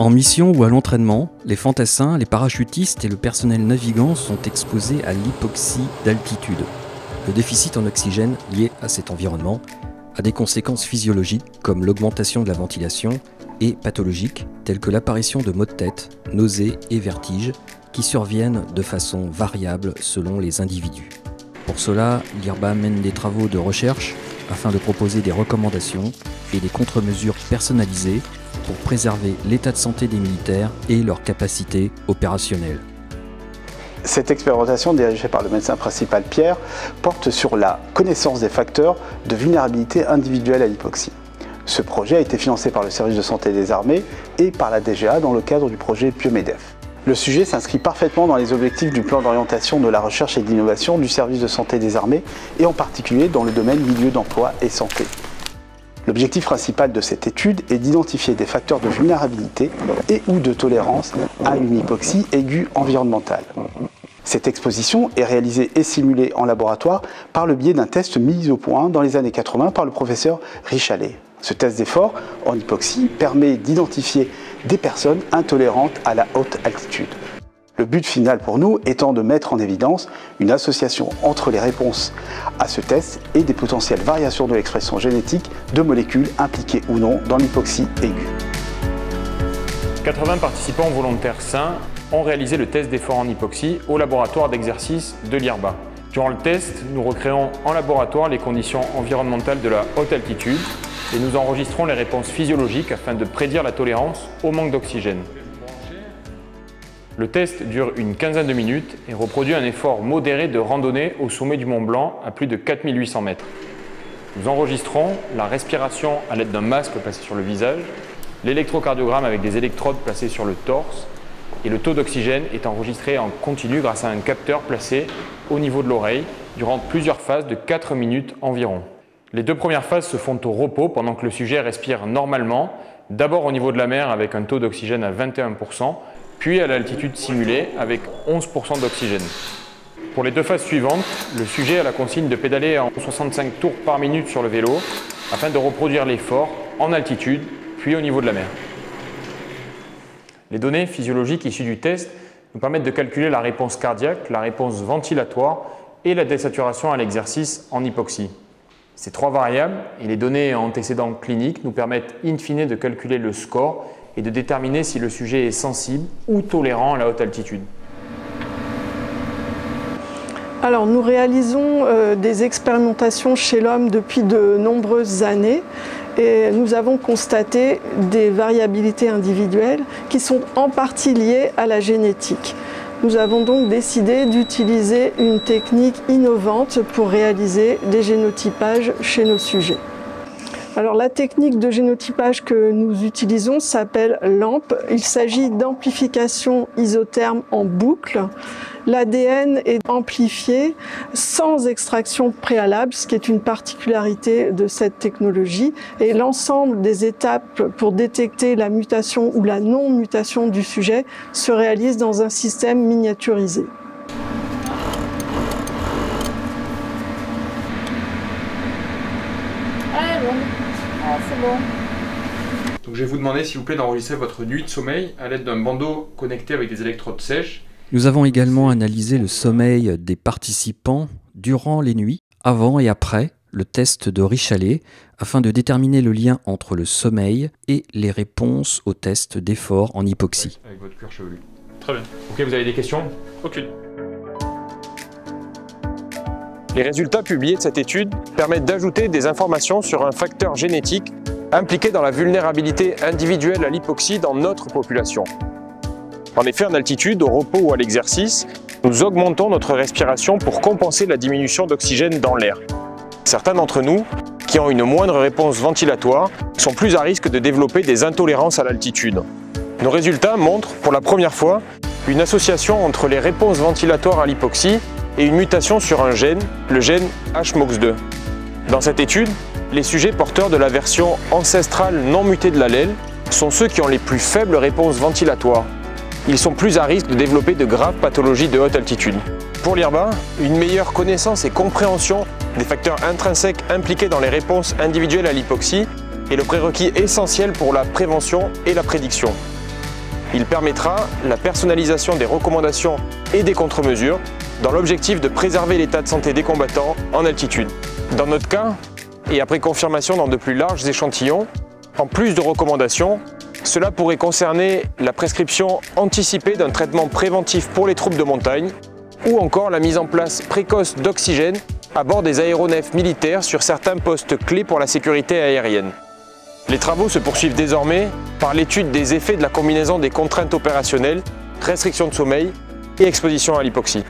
En mission ou à l'entraînement, les fantassins, les parachutistes et le personnel navigant sont exposés à l'hypoxie d'altitude. Le déficit en oxygène lié à cet environnement a des conséquences physiologiques comme l'augmentation de la ventilation et pathologiques telles que l'apparition de maux de tête, nausées et vertiges qui surviennent de façon variable selon les individus. Pour cela, l'IRBA mène des travaux de recherche afin de proposer des recommandations et des contre-mesures personnalisées pour préserver l'état de santé des militaires et leurs capacités opérationnelles. Cette expérimentation dirigée par le médecin principal Pierre porte sur la connaissance des facteurs de vulnérabilité individuelle à l'hypoxie. Ce projet a été financé par le service de santé des armées et par la DGA dans le cadre du projet Biomedef. Le sujet s'inscrit parfaitement dans les objectifs du plan d'orientation de la recherche et de l'innovation du service de santé des armées et en particulier dans le domaine milieu d'emploi et santé. L'objectif principal de cette étude est d'identifier des facteurs de vulnérabilité et ou de tolérance à une hypoxie aiguë environnementale. Cette exposition est réalisée et simulée en laboratoire par le biais d'un test mis au point dans les années 80 par le professeur Richalet. Ce test d'effort en hypoxie permet d'identifier des personnes intolérantes à la haute altitude. Le but final pour nous étant de mettre en évidence une association entre les réponses à ce test et des potentielles variations de l'expression génétique de molécules impliquées ou non dans l'hypoxie aiguë. 80 participants volontaires sains ont réalisé le test d'effort en hypoxie au laboratoire d'exercice de l'IRBA. Durant le test, nous recréons en laboratoire les conditions environnementales de la haute altitude et nous enregistrons les réponses physiologiques afin de prédire la tolérance au manque d'oxygène. Le test dure une quinzaine de minutes et reproduit un effort modéré de randonnée au sommet du Mont Blanc à plus de 4800 mètres. Nous enregistrons la respiration à l'aide d'un masque placé sur le visage, l'électrocardiogramme avec des électrodes placées sur le torse et le taux d'oxygène est enregistré en continu grâce à un capteur placé au niveau de l'oreille durant plusieurs phases de 4 minutes environ. Les deux premières phases se font au repos pendant que le sujet respire normalement, d'abord au niveau de la mer avec un taux d'oxygène à 21%, puis à l'altitude simulée avec 11% d'oxygène. Pour les deux phases suivantes, le sujet a la consigne de pédaler en 65 tours par minute sur le vélo afin de reproduire l'effort en altitude, puis au niveau de la mer. Les données physiologiques issues du test nous permettent de calculer la réponse cardiaque, la réponse ventilatoire et la désaturation à l'exercice en hypoxie. Ces trois variables et les données antécédents cliniques nous permettent in fine de calculer le score et de déterminer si le sujet est sensible ou tolérant à la haute altitude. Alors nous réalisons des expérimentations chez l'homme depuis de nombreuses années et nous avons constaté des variabilités individuelles qui sont en partie liées à la génétique. Nous avons donc décidé d'utiliser une technique innovante pour réaliser des génotypages chez nos sujets. Alors la technique de génotypage que nous utilisons s'appelle LAMP. Il s'agit d'amplification isotherme en boucle. L'ADN est amplifié sans extraction préalable, ce qui est une particularité de cette technologie. Et l'ensemble des étapes pour détecter la mutation ou la non-mutation du sujet se réalise dans un système miniaturisé. C'est bon. Donc je vais vous demander s'il vous plaît d'enregistrer votre nuit de sommeil à l'aide d'un bandeau connecté avec des électrodes sèches. Nous avons également analysé le sommeil des participants durant les nuits, avant et après le test de Richalet, afin de déterminer le lien entre le sommeil et les réponses au test d'effort en hypoxie. Avec votre cuir chevelu. Très bien. Ok, vous avez des questions? Aucune. Les résultats publiés de cette étude permettent d'ajouter des informations sur un facteur génétique impliqué dans la vulnérabilité individuelle à l'hypoxie dans notre population. En effet, en altitude, au repos ou à l'exercice, nous augmentons notre respiration pour compenser la diminution d'oxygène dans l'air. Certains d'entre nous, qui ont une moindre réponse ventilatoire, sont plus à risque de développer des intolérances à l'altitude. Nos résultats montrent, pour la première fois, une association entre les réponses ventilatoires à l'hypoxie et une mutation sur un gène, le gène HMOX2. Dans cette étude, les sujets porteurs de la version ancestrale non mutée de l'allèle sont ceux qui ont les plus faibles réponses ventilatoires. Ils sont plus à risque de développer de graves pathologies de haute altitude. Pour l'IRBA, une meilleure connaissance et compréhension des facteurs intrinsèques impliqués dans les réponses individuelles à l'hypoxie est le prérequis essentiel pour la prévention et la prédiction. Il permettra la personnalisation des recommandations et des contre-mesures dans l'objectif de préserver l'état de santé des combattants en altitude. Dans notre cas, et après confirmation dans de plus larges échantillons, en plus de recommandations, cela pourrait concerner la prescription anticipée d'un traitement préventif pour les troupes de montagne ou encore la mise en place précoce d'oxygène à bord des aéronefs militaires sur certains postes clés pour la sécurité aérienne. Les travaux se poursuivent désormais par l'étude des effets de la combinaison des contraintes opérationnelles, restrictions de sommeil et exposition à l'hypoxie.